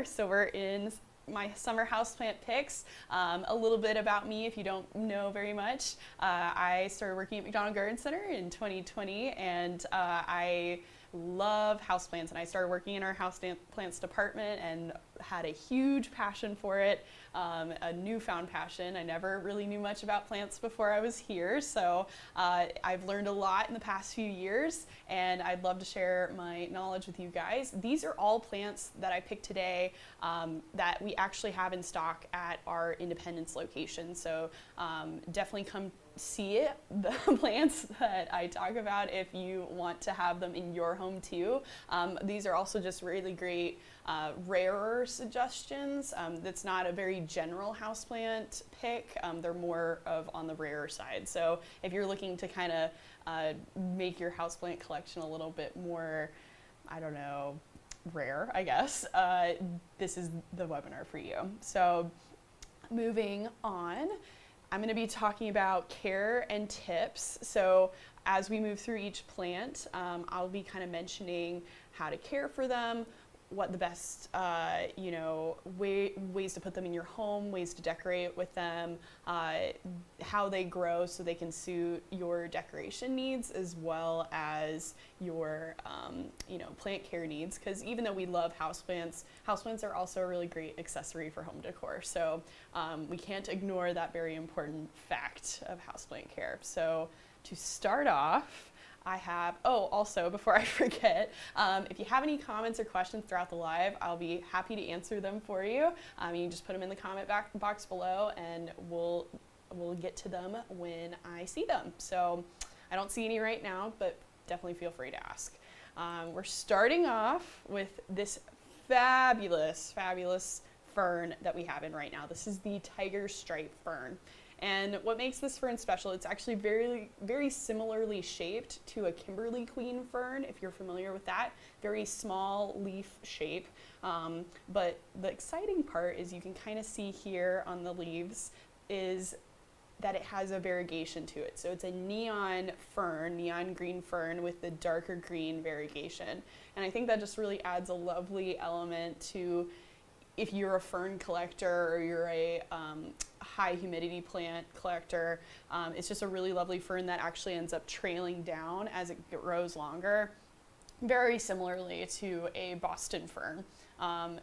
are. So we're in my summer houseplant picks. A little bit about me if you don't know very much. I started working at McDonald Garden Center in 2020, and I love houseplants, and I started working in our houseplants department and had a huge passion for it, a newfound passion. I never really knew much about plants before I was here, so I've learned a lot in the past few years, and I'd love to share my knowledge with you guys. These are all plants that I picked today that we actually have in stock at our Independence location, so definitely come see it, the plants that I talk about, if you want to have them in your home too. These are also just really great rarer suggestions. That's not a very general houseplant pick. They're more of on the rarer side. So if you're looking to kind of make your houseplant collection a little bit more, I don't know, rare, I guess, this is the webinar for you. So moving on, I'm going to be talking about care and tips. So as we move through each plant, I'll be kind of mentioning how to care for them, what the best ways to put them in your home, ways to decorate with them, how they grow so they can suit your decoration needs as well as your plant care needs, because even though we love houseplants, houseplants are also a really great accessory for home decor, so we can't ignore that very important fact of houseplant care. So to start off, I have, also before I forget, if you have any comments or questions throughout the live, I'll be happy to answer them for you. You can just put them in the comment box below, and we'll get to them when I see them. So I don't see any right now, but definitely feel free to ask. We're starting off with this fabulous fern that we have in right now. This is the tiger stripe fern. And what makes this fern special, it's actually very, very similarly shaped to a Kimberly Queen fern, if you're familiar with that. Very small leaf shape. But the exciting part is you can kind of see here on the leaves is that it has a variegation to it. So it's a neon green fern with the darker green variegation. And I think that just really adds a lovely element to, if you're a fern collector or you're a high humidity plant collector, it's just a really lovely fern that actually ends up trailing down as it grows longer, very similarly to a Boston fern,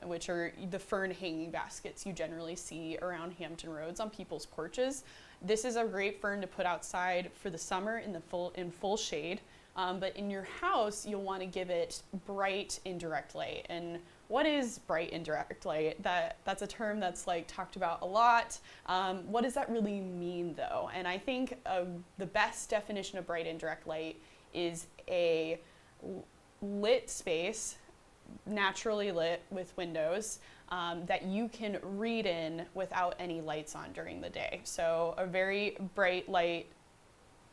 which are the fern hanging baskets you generally see around Hampton Roads on people's porches. This is a great fern to put outside for the summer in full shade, but in your house you'll want to give it bright indirect light. And what is bright indirect light? That's a term that's talked about a lot. What does that really mean though? And I think the best definition of bright indirect light is a lit space, naturally lit with windows, that you can read in without any lights on during the day. So a very bright light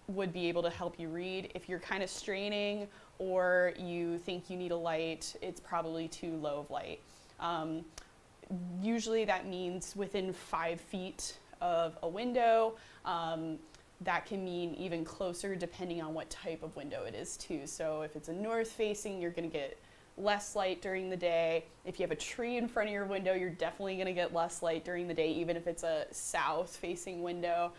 would be able to help you read. If you're kind of straining or you think you need a light, it's probably too low of light. Usually that means within 5 feet of a window. That can mean even closer depending on what type of window it is too. So if it's a north facing, you're gonna get less light during the day. If you have a tree in front of your window, you're definitely gonna get less light during the day, even if it's a south facing window.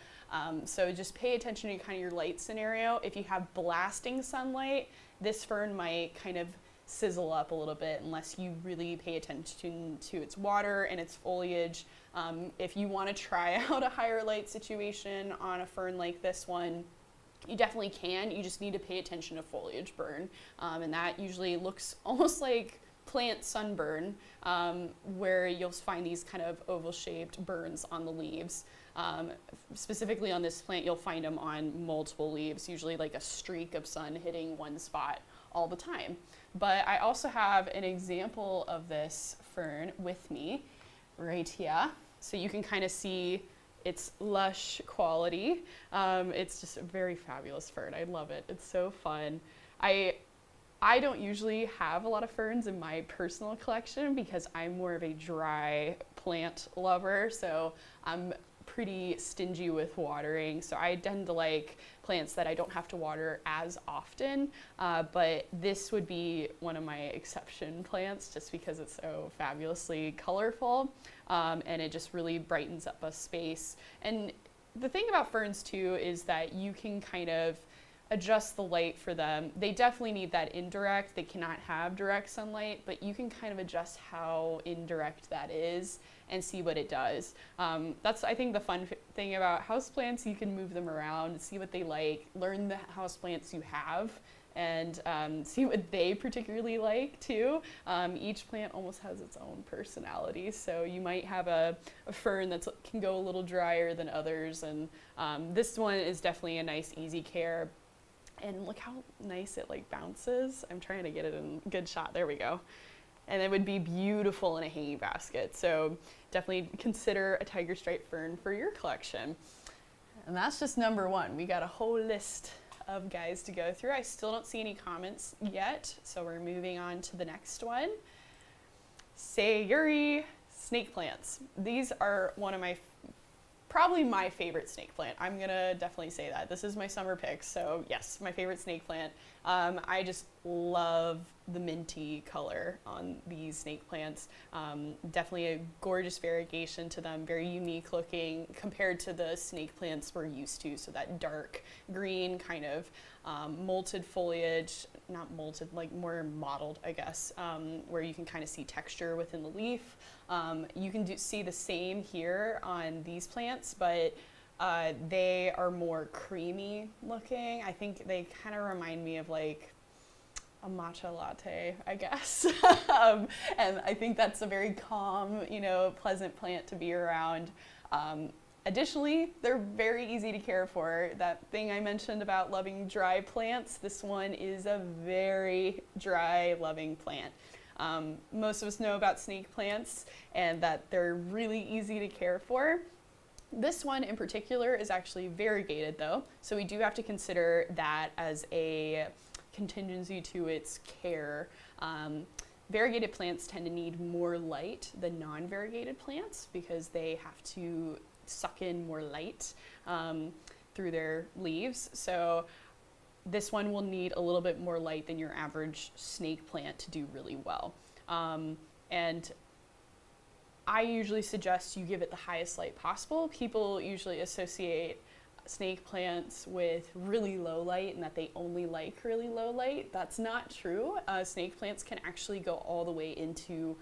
So just pay attention to kind of your light scenario. If you have blasting sunlight, this fern might kind of sizzle up a little bit unless you really pay attention to its water and its foliage. If you want to try out a higher light situation on a fern like this one, you definitely can. You just need to pay attention to foliage burn, and that usually looks almost like plant sunburn, where you'll find these kind of oval-shaped burns on the leaves. Specifically on this plant, you'll find them on multiple leaves, usually like a streak of sun hitting one spot all the time. But I also have an example of this fern with me right here. So you can kind of see its lush quality. It's just a very fabulous fern. I love it. It's so fun. I don't usually have a lot of ferns in my personal collection because I'm more of a dry plant lover. So I'm pretty stingy with watering, so I tend to like plants that I don't have to water as often, but this would be one of my exception plants just because it's so fabulously colorful, and it just really brightens up a space. And the thing about ferns too is that you can kind of adjust the light for them. They definitely need that indirect. They cannot have direct sunlight, but you can kind of adjust how indirect that is and see what it does. That's, I think, the fun thing about houseplants. You can move them around, see what they like, learn the houseplants you have, and see what they particularly like too. Each plant almost has its own personality, so you might have a fern that can go a little drier than others, and this one is definitely a nice, easy care. And look how nice it like bounces. I'm trying to get it in a good shot. There we go. And it would be beautiful in a hanging basket. So definitely consider a tiger stripe fern for your collection. And that's just number one. We got a whole list of guys to go through. I still don't see any comments yet, so we're moving on to the next one. Sayuri snake plants. These are one of probably my favorite snake plant. I'm gonna definitely say that. This is my summer pick, so yes, my favorite snake plant. I just love the minty color on these snake plants. Definitely a gorgeous variegation to them, very unique looking compared to the snake plants we're used to. So that dark green kind of molted foliage, not molted, like more mottled, I guess, where you can kind of see texture within the leaf. You can see the same here on these plants, but they are more creamy looking. I think they kind of remind me of like a matcha latte, I guess. And I think that's a very calm, pleasant plant to be around. Additionally, they're very easy to care for. That thing I mentioned about loving dry plants, this one is a very dry loving plant. Most of us know about snake plants and that they're really easy to care for. This one in particular is actually variegated though, so we do have to consider that as a contingency to its care. Variegated plants tend to need more light than non-variegated plants because they have to suck in more light through their leaves. So this one will need a little bit more light than your average snake plant to do really well. And I usually suggest you give it the highest light possible. People usually associate snake plants with really low light and that they only like really low light. That's not true. Snake plants can actually go all the way into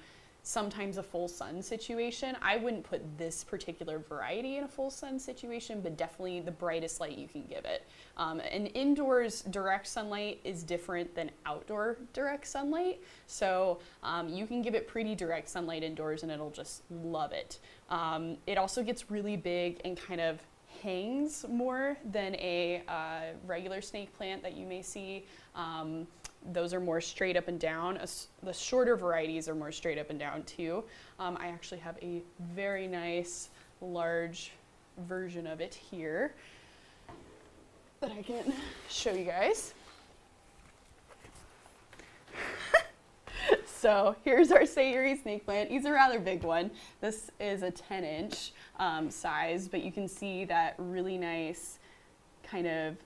sometimes a full sun situation. I wouldn't put this particular variety in a full sun situation, but definitely the brightest light you can give it. And indoors direct sunlight is different than outdoor direct sunlight. So you can give it pretty direct sunlight indoors and it'll just love it. It also gets really big and kind of hangs more than a regular snake plant that you may see. Those are more straight up and down. The shorter varieties are more straight up and down too. I actually have a very nice large version of it here that I can show you guys. So here's our Sayuri snake plant. He's a rather big one. This is a 10-inch size, but you can see that really nice kind of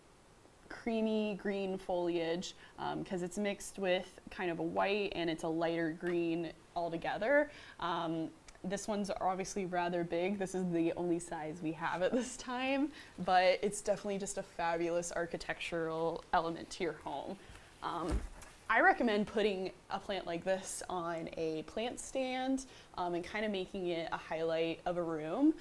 creamy green foliage because it's mixed with kind of a white and it's a lighter green altogether. This one's obviously rather big. This is the only size we have at this time, but it's definitely just a fabulous architectural element to your home. I recommend putting a plant like this on a plant stand and kind of making it a highlight of a room,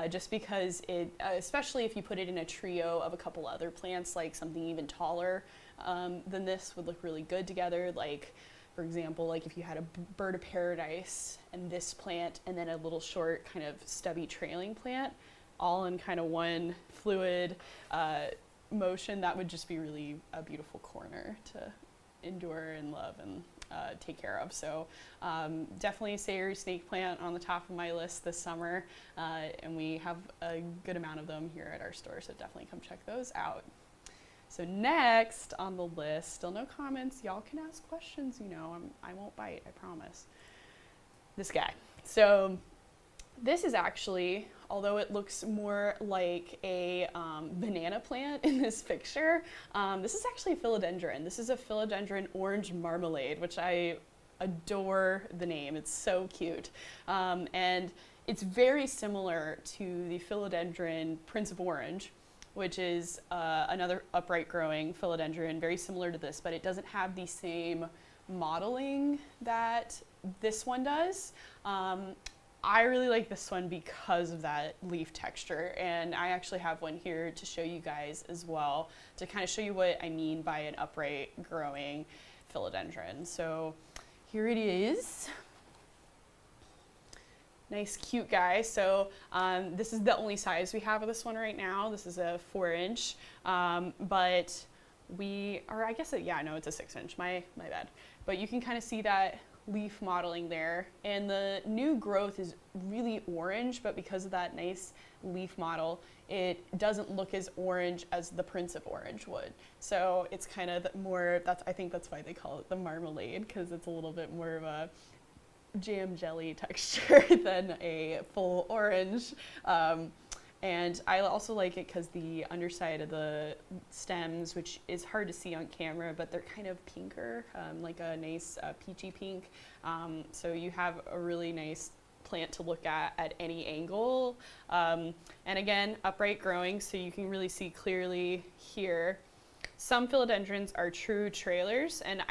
just because it, especially if you put it in a trio of a couple other plants, like something even taller than this would look really good together. Like, for example, like if you had a bird of paradise and this plant and then a little short kind of stubby trailing plant, all in kind of one fluid motion, that would just be really a beautiful corner to endure and love and take care of. So definitely Sayuri snake plant on the top of my list this summer, and we have a good amount of them here at our store, so definitely come check those out. So next on the list, still no comments, y'all can ask questions, I won't bite, I promise. This guy. So this is actually although it looks more like a banana plant in this picture, this is actually a philodendron. This is a philodendron orange marmalade, which I adore the name. It's so cute. And it's very similar to the philodendron Prince of Orange, which is another upright growing philodendron, very similar to this, but it doesn't have the same modeling that this one does. I really like this one because of that leaf texture, and I actually have one here to show you guys as well, to kind of show you what I mean by an upright growing philodendron. So here it is. Nice, cute guy. So this is the only size we have of this one right now. This is a 4-inch, but we are, I guess, yeah, no, it's a 6-inch, my bad. But you can kind of see that leaf modeling there, and the new growth is really orange, but because of that nice leaf model, it doesn't look as orange as the Prince of Orange would. So it's kind of more, I think that's why they call it the marmalade, because it's a little bit more of a jam jelly texture than a full orange. And I also like it because the underside of the stems, which is hard to see on camera, but they're kind of pinker, like a nice peachy pink. So you have a really nice plant to look at any angle. And again, upright growing, so you can really see clearly here. Some philodendrons are true trailers, and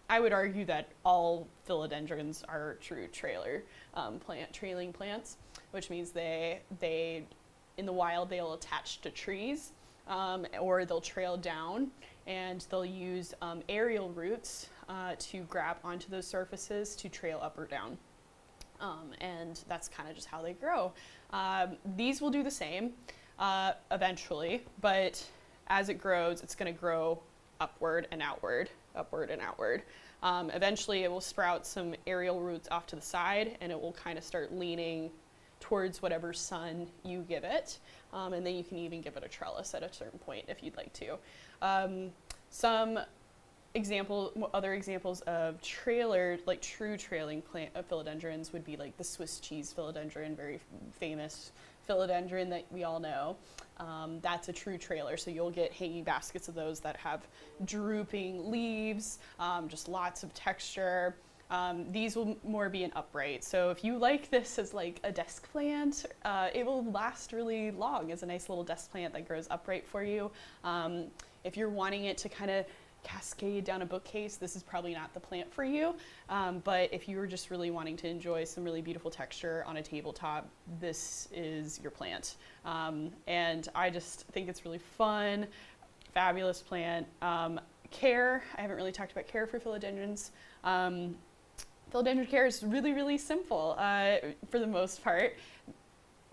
I would argue that all philodendrons are true trailing plants, which means they in the wild, they'll attach to trees, or they'll trail down, and they'll use aerial roots to grab onto those surfaces to trail up or down. And that's kind of just how they grow. These will do the same eventually, but as it grows, it's going to grow upward and outward, upward and outward. Eventually, it will sprout some aerial roots off to the side, and it will kind of start leaning towards whatever sun you give it, and then you can even give it a trellis at a certain point if you'd like to. Some other examples of true trailing plant philodendrons would be like the Swiss cheese philodendron, very famous philodendron that we all know. That's a true trailer, so you'll get hanging baskets of those that have drooping leaves, just lots of texture. These will more be an upright. So if you like this as like a desk plant, it will last really long as a nice little desk plant that grows upright for you. If you're wanting it to kind of cascade down a bookcase, this is probably not the plant for you. But if you were just really wanting to enjoy some really beautiful texture on a tabletop, this is your plant. And I just think it's really fun, fabulous plant. Care, I haven't really talked about care for philodendrons. Philodendron care is really, really simple for the most part.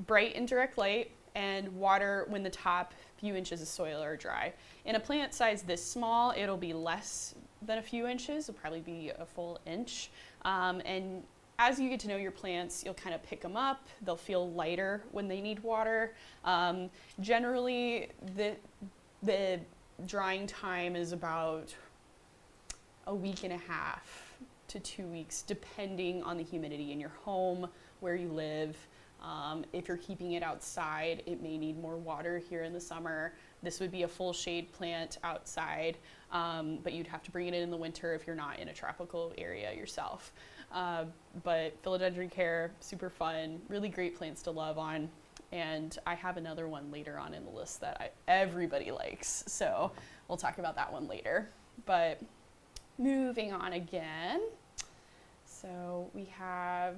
Bright and direct light, and water when the top few inches of soil are dry. In a plant size this small, it'll be less than a few inches. It'll probably be a full inch. And as you get to know your plants, you'll kind of pick them up. They'll feel lighter when they need water. Generally, the drying time is about a week and a half to 2 weeks, depending on the humidity in your home, where you live. If you're keeping it outside, it may need more water here in the summer. This would be a full shade plant outside, but you'd have to bring it in the winter if you're not in a tropical area yourself. But philodendron care, super fun, really great plants to love on. And I have another one later on in the list that everybody likes, so we'll talk about that one later. But moving on again. So we have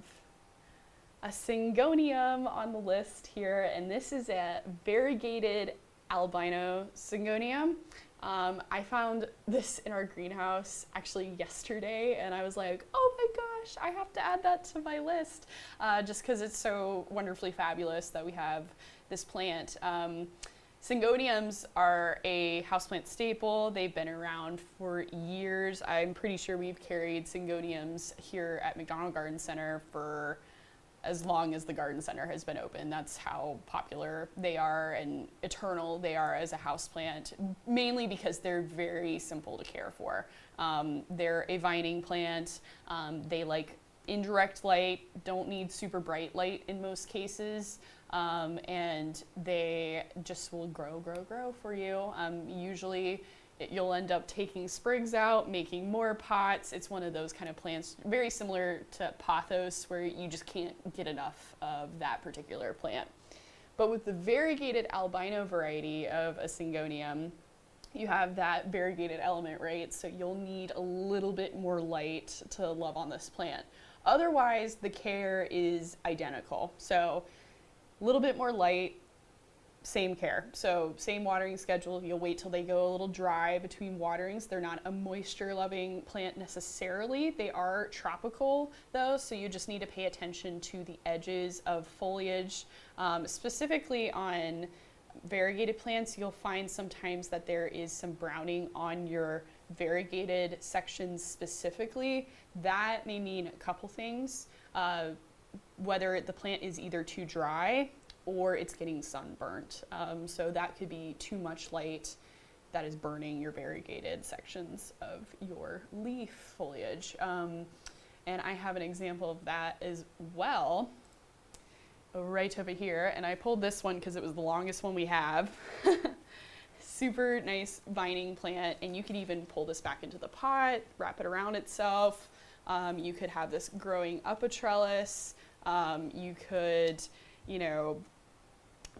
a syngonium on the list here, and this is a variegated albino syngonium. I found this in our greenhouse actually yesterday, and I was like, oh my gosh, I have to add that to my list, just because it's so wonderfully fabulous that we have this plant. Syngoniums are a houseplant staple. They've been around for years. I'm pretty sure we've carried syngoniums here at McDonald Garden Center for as long as the garden center has been open. That's how popular they are and eternal they are as a houseplant, mainly because they're very simple to care for. They're a vining plant. They like indirect light, don't need super bright light in most cases, and they just will grow for you. Usually you'll end up taking sprigs out, making more pots. It's one of those kind of plants, very similar to pothos, where you just can't get enough of that particular plant. But with the variegated albino variety of a syngonium, you have that variegated element, right? So you'll need a little bit more light to love on this plant. Otherwise, the care is identical. So a little bit more light, same care. So same watering schedule. You'll wait till they go a little dry between waterings. They're not a moisture loving plant necessarily. They are tropical though, so you just need to pay attention to the edges of foliage. Specifically on variegated plants, you'll find sometimes that there is some browning on your variegated sections specifically. That may mean a couple things. Whether the plant is either too dry or it's getting sunburnt. So that could be too much light that is burning your variegated sections of your leaf foliage. And I have an example of that as well, right over here. And I pulled this one because it was the longest one we have. Super nice vining plant, and you could even pull this back into the pot, wrap it around itself. You could have this growing up a trellis. You could, you know,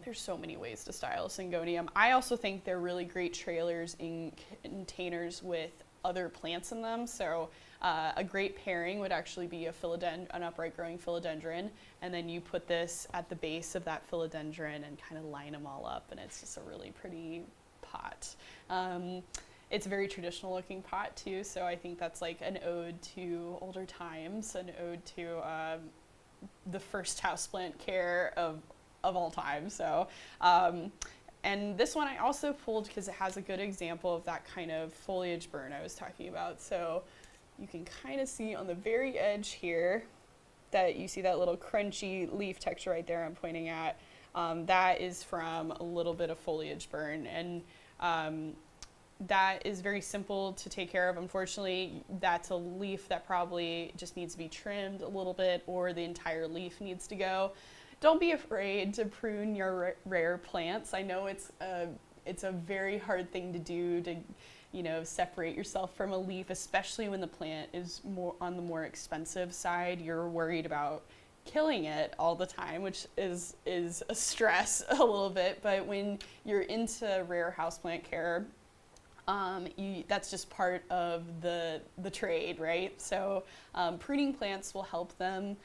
there's so many ways to style syngonium. I also think they're really great trailers in containers with other plants in them. So a great pairing would actually be an upright growing philodendron, and then you put this at the base of that philodendron and kind of line them all up, and it's just a really pretty pot. It's a very traditional looking pot too, so I think that's like an ode to older times, an ode to the first houseplant care of all time. So, and this one I also pulled because it has a good example of that kind of foliage burn I was talking about. So you can kind of see on the very edge here that you see that little crunchy leaf texture right there I'm pointing at. That is from a little bit of foliage burn, and that is very simple to take care of. Unfortunately, that's a leaf that probably just needs to be trimmed a little bit, or the entire leaf needs to go. Don't be afraid to prune your rare plants. I know it's a very hard thing to do, to, you know, separate yourself from a leaf, especially when the plant is more on the more expensive side. You're worried about killing it all the time, which is a stress a little bit. But when you're into rare houseplant care, that's just part of the trade, right? So pruning plants will help them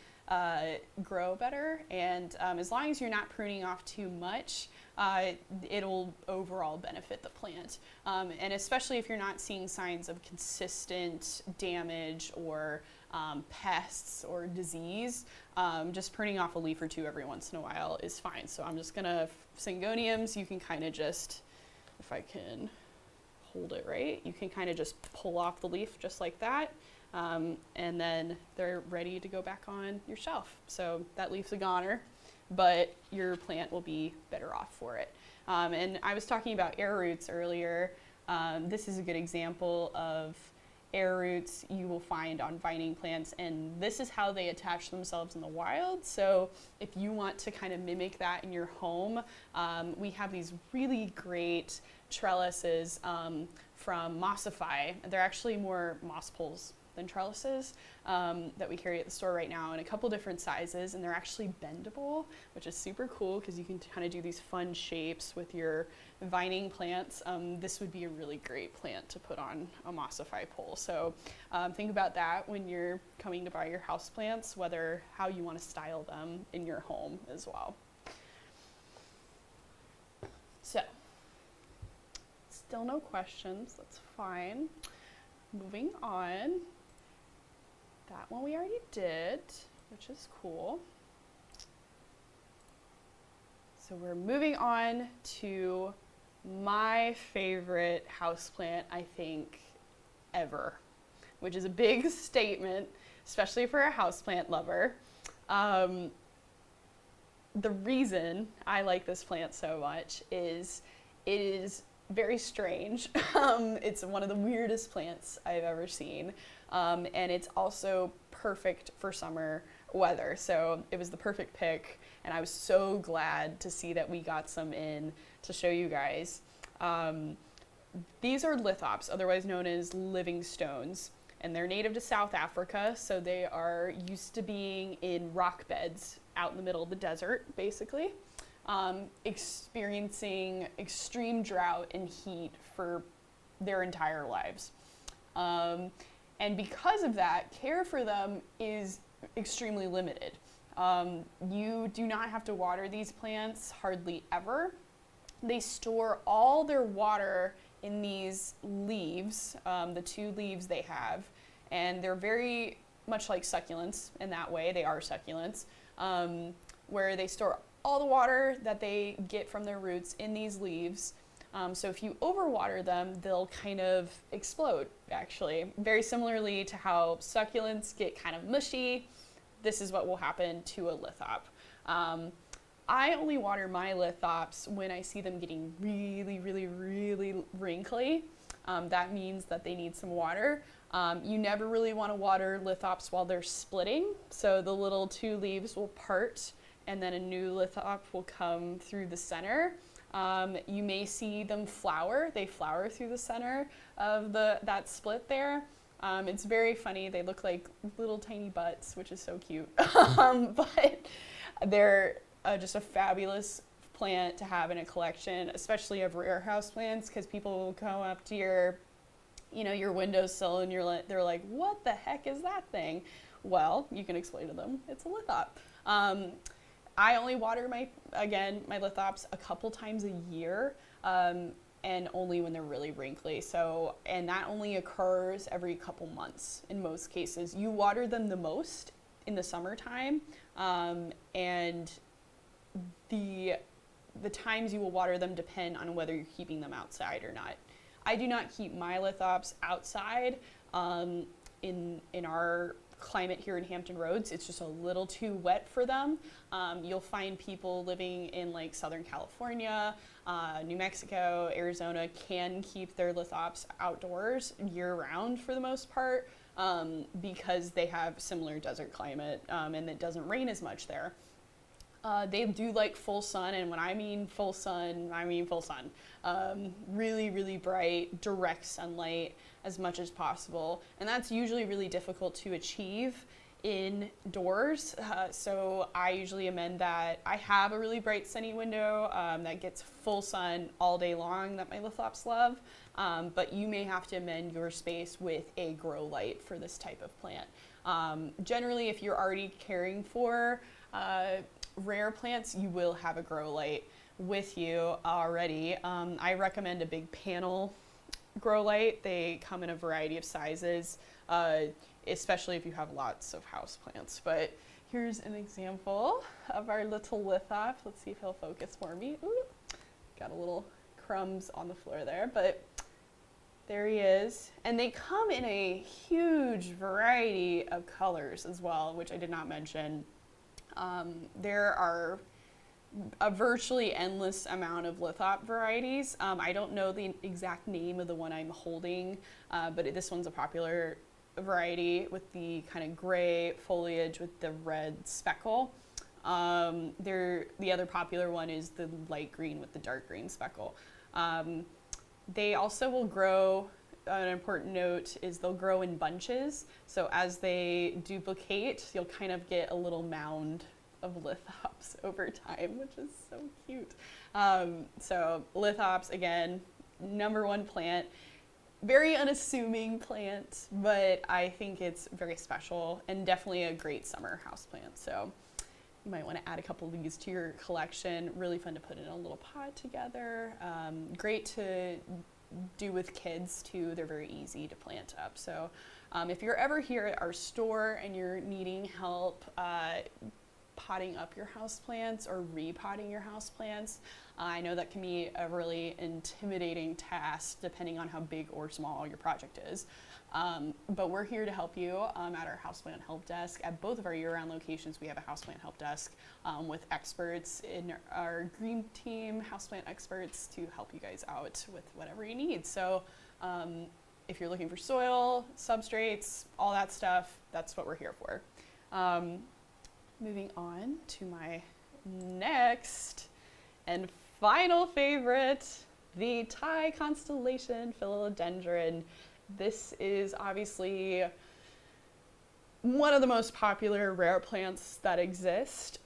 grow better, and as long as you're not pruning off too much, it'll overall benefit the plant. And especially if you're not seeing signs of consistent damage or pests or disease, just pruning off a leaf or two every once in a while is fine. So I'm just gonna, syngoniums, you can kind of just, if I can hold it right, you can kind of just pull off the leaf just like that. And then they're ready to go back on your shelf. So that leaf's a goner, but your plant will be better off for it. And I was talking about air roots earlier. This is a good example of air roots you will find on vining plants, and this is how they attach themselves in the wild. So if you want to kind of mimic that in your home, we have these really great trellises from Mossify. They're actually more moss poles than trellises that we carry at the store right now in a couple different sizes, and they're actually bendable, which is super cool because you can kind of do these fun shapes with your vining plants. This would be a really great plant to put on a Mossify pole. So think about that when you're coming to buy your house plants, how you want to style them in your home as well. So still no questions, that's fine. Moving on. That one we already did, which is cool. So we're moving on to my favorite houseplant, I think, ever, which is a big statement, especially for a houseplant lover. The reason I like this plant so much is it is very strange. It's one of the weirdest plants I've ever seen. And it's also perfect for summer weather. So it was the perfect pick, and I was so glad to see that we got some in to show you guys. These are lithops, otherwise known as living stones, and they're native to South Africa, so they are used to being in rock beds out in the middle of the desert, basically, experiencing extreme drought and heat for their entire lives. And because of that, care for them is extremely limited. You do not have to water these plants hardly ever. They store all their water in these leaves, the 2 leaves they have, and they're very much like succulents in that way. They are succulents, where they store all the water that they get from their roots in these leaves. So if you overwater them, they'll kind of explode, actually. Very similarly to how succulents get kind of mushy, this is what will happen to a lithop. I only water my lithops when I see them getting really, really, really wrinkly. That means that they need some water. You never really want to water lithops while they're splitting. So the little 2 leaves will part, and then a new lithop will come through the center. You may see them flower. They flower through the center of that split there. It's very funny. They look like little tiny butts, which is so cute. But they're just a fabulous plant to have in a collection, especially of rare houseplants, because people will come up to your windowsill and they're like, what the heck is that thing? Well, you can explain to them, it's a lithop. I only water my lithops a couple times a year, and only when they're really wrinkly. And that only occurs every couple months in most cases. You water them the most in the summertime, and the times you will water them depend on whether you're keeping them outside or not. I do not keep my lithops outside. In our climate here in Hampton Roads, it's just a little too wet for them. You'll find people living in like Southern California, New Mexico, Arizona can keep their lithops outdoors year round for the most part, because they have similar desert climate, and it doesn't rain as much there. They do like full sun, and when I mean full sun, I mean full sun. Really, really bright, direct sunlight as much as possible. And that's usually really difficult to achieve indoors. So I usually amend that. I have a really bright sunny window that gets full sun all day long that my lithops love. But you may have to amend your space with a grow light for this type of plant. Generally, if you're already caring for rare plants, you will have a grow light with you already. I recommend a big panel grow light. They come in a variety of sizes, especially if you have lots of house plants. But here's an example of our little lithop. Let's see if he'll focus for me. Ooh, got a little crumbs on the floor there, but there he is. And they come in a huge variety of colors as well, which I did not mention. There are a virtually endless amount of lithop varieties. I don't know the exact name of the one I'm holding, but this one's a popular variety with the kind of gray foliage with the red speckle. The other popular one is the light green with the dark green speckle. They also will grow, an important note is they'll grow in bunches. So as they duplicate, you'll kind of get a little mound of lithops over time, which is so cute. So lithops, again, #1 plant. Very unassuming plant, but I think it's very special and definitely a great summer house plant. So you might want to add a couple of these to your collection. Really fun to put in a little pot together. Great to do with kids too. They're very easy to plant up. So if you're ever here at our store and you're needing help potting up your houseplants or repotting your houseplants. I know that can be a really intimidating task depending on how big or small your project is. But we're here to help you at our Houseplant Help Desk. At both of our year-round locations, we have a Houseplant Help Desk with experts in our green team, houseplant experts, to help you guys out with whatever you need. So if you're looking for soil, substrates, all that stuff, that's what we're here for. Moving on to my next and final favorite, the Thai constellation philodendron. This is obviously one of the most popular rare plants that exist.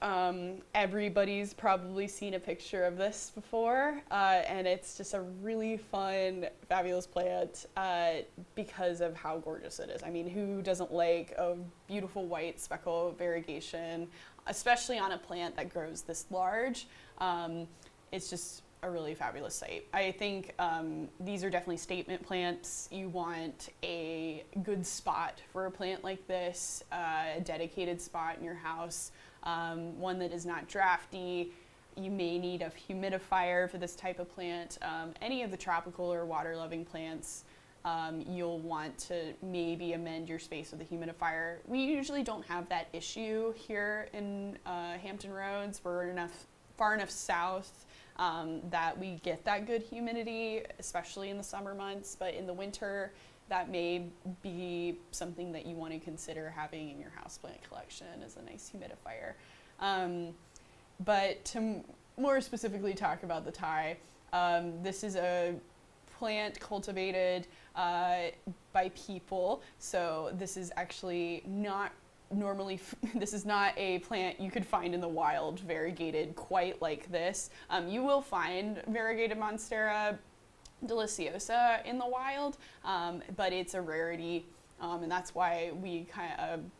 Everybody's probably seen a picture of this before, and it's just a really fun, fabulous plant because of how gorgeous it is. I mean, who doesn't like a beautiful white speckle variegation, especially on a plant that grows this large? It's just a really fabulous sight. I think these are definitely statement plants. You want a good spot for a plant like this, a dedicated spot in your house, one that is not drafty. You may need a humidifier for this type of plant. Any of the tropical or water-loving plants, you'll want to maybe amend your space with a humidifier. We usually don't have that issue here in Hampton Roads. We're far enough south that we get that good humidity, especially in the summer months, but in the winter, that may be something that you want to consider having in your houseplant collection as a nice humidifier. But to more specifically talk about the Thai, this is a plant cultivated by people, so this is actually not normally, this is not a plant you could find in the wild variegated quite like this. You will find variegated Monstera deliciosa in the wild, but it's a rarity, and that's why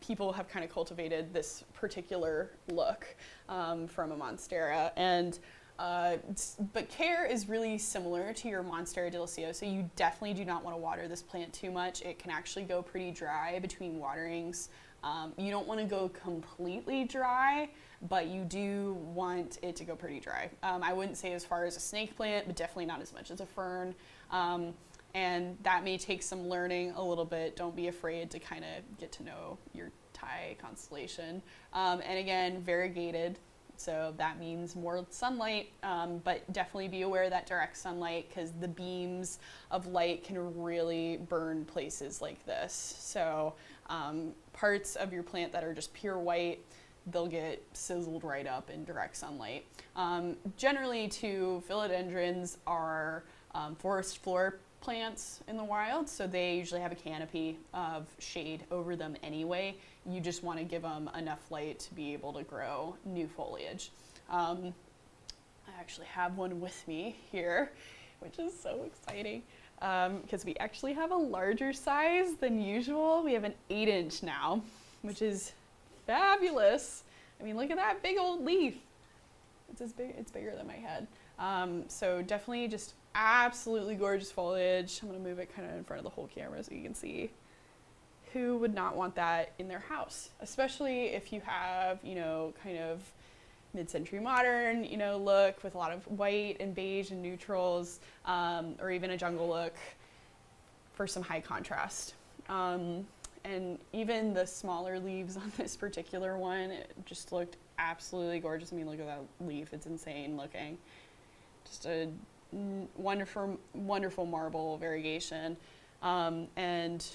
people have kind of cultivated this particular look from a Monstera. And but care is really similar to your Monstera deliciosa. You definitely do not want to water this plant too much. It can actually go pretty dry between waterings. You don't want to go completely dry, but you do want it to go pretty dry. I wouldn't say as far as a snake plant, but definitely not as much as a fern. And that may take some learning a little bit. Don't be afraid to kind of get to know your Thai constellation. And again, variegated, so that means more sunlight, but definitely be aware of that direct sunlight because the beams of light can really burn places like this. So parts of your plant that are just pure white, they'll get sizzled right up in direct sunlight. Generally too, philodendrons are forest floor plants in the wild, so they usually have a canopy of shade over them anyway. You just want to give them enough light to be able to grow new foliage. I actually have one with me here, which is so exciting because we actually have a larger size than usual. We have an 8-inch now, which is fabulous. I mean, look at that big old leaf. It's bigger than my head. So definitely just absolutely gorgeous foliage. I'm gonna move it kind of in front of the whole camera so you can see. Who would not want that in their house? Especially if you have, kind of mid-century modern, look with a lot of white and beige and neutrals, or even a jungle look for some high contrast. And even the smaller leaves on this particular one, it just looked absolutely gorgeous. I mean, look at that leaf, it's insane looking. Just a wonderful, wonderful marble variegation. And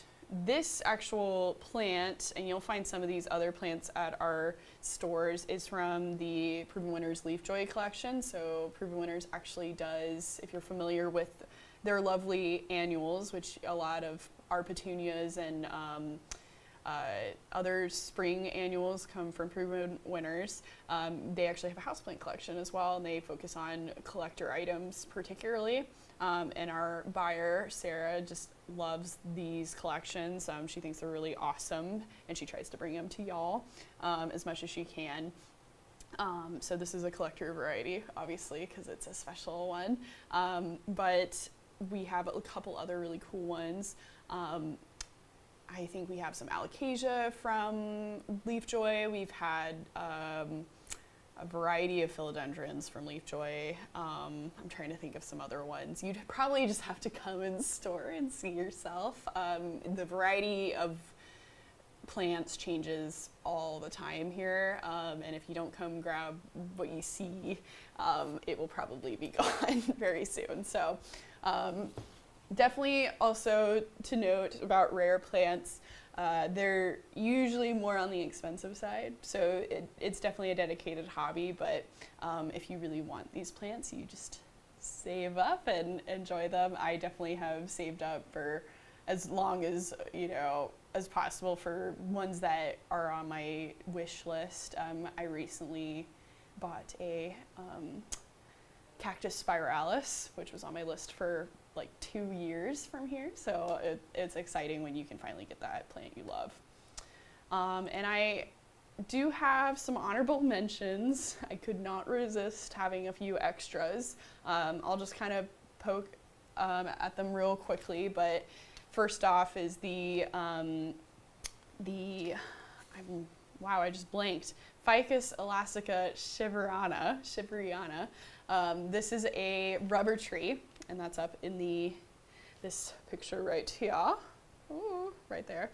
this actual plant, and you'll find some of these other plants at our stores, is from the Proven Winners Leaf Joy collection. So Proven Winners actually does, if you're familiar with their lovely annuals, which a lot of our petunias and other spring annuals come from Proven Winners. They actually have a houseplant collection as well, and they focus on collector items particularly. And our buyer, Sarah, just loves these collections. She thinks they're really awesome, and she tries to bring them to y'all as much as she can. So this is a collector variety, obviously, because it's a special one. But we have a couple other really cool ones. I think we have some alocasia from Leafjoy. We've had a variety of philodendrons from Leafjoy. I'm trying to think of some other ones. You'd probably just have to come in store and see yourself. The variety of plants changes all the time here, and if you don't come grab what you see, it will probably be gone very soon. So definitely also to note about rare plants, they're usually more on the expensive side, so it's definitely a dedicated hobby, but if you really want these plants, you just save up and enjoy them. I definitely have saved up for as long as, as possible for ones that are on my wish list. I recently bought a cactus spiralis, which was on my list for like 2 years from here, so it's exciting when you can finally get that plant you love. And I do have some honorable mentions. I could not resist having a few extras. I'll just kind of poke at them real quickly, but first off is wow, I just blanked. Ficus elastica shiveriana. This is a rubber tree, and that's up in this picture right here. Ooh, right there.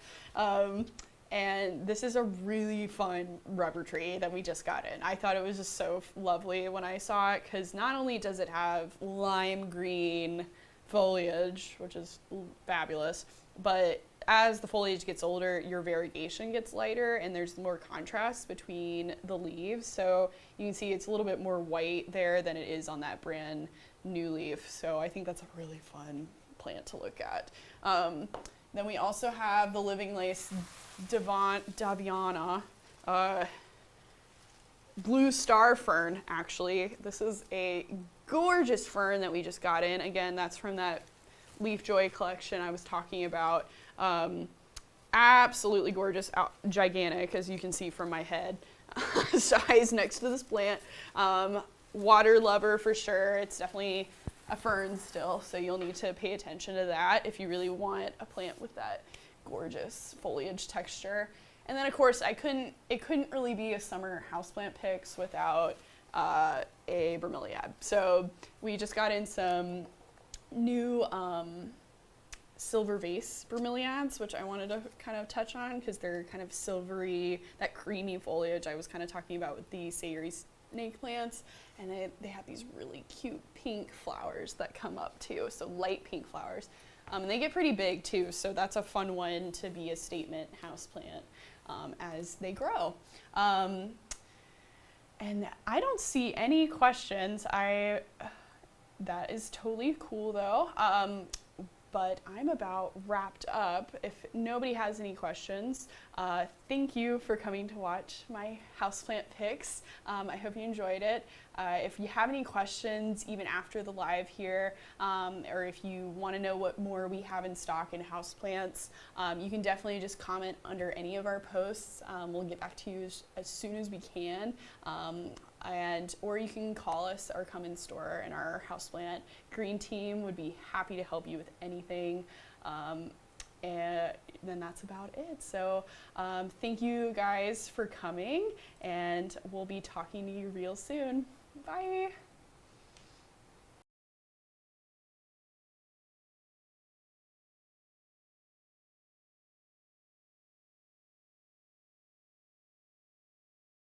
And this is a really fun rubber tree that we just got in. I thought it was just so lovely when I saw it, because not only does it have lime green foliage, which is fabulous, but as the foliage gets older, your variegation gets lighter and there's more contrast between the leaves. So you can see it's a little bit more white there than it is on that brand new leaf. So I think that's a really fun plant to look at. Then we also have the living lace Daviana, blue star fern, actually. This is a gorgeous fern that we just got in. Again, that's from that Leafjoy collection I was talking about. Absolutely gorgeous, gigantic, as you can see from my head size next to this plant. Water lover for sure. It's definitely a fern still, so you'll need to pay attention to that if you really want a plant with that gorgeous foliage texture. And then of course it couldn't really be a summer houseplant picks without a bromeliad. So we just got in some new silver vase bromeliads, which I wanted to kind of touch on because they're kind of silvery, that creamy foliage I was kind of talking about with the savory snake plants, and they have these really cute pink flowers that come up too, so light pink flowers. And they get pretty big too, so that's a fun one to be a statement houseplant as they grow. And I don't see any questions. That is totally cool though. But I'm about wrapped up. If nobody has any questions, thank you for coming to watch my houseplant picks. I hope you enjoyed it. If you have any questions, even after the live here, or if you want to know what more we have in stock in houseplants, you can definitely just comment under any of our posts. We'll get back to you as soon as we can. Or you can call us or come in store, and our houseplant green team would be happy to help you with anything. And then that's about it. So thank you guys for coming, and we'll be talking to you real soon. Bye.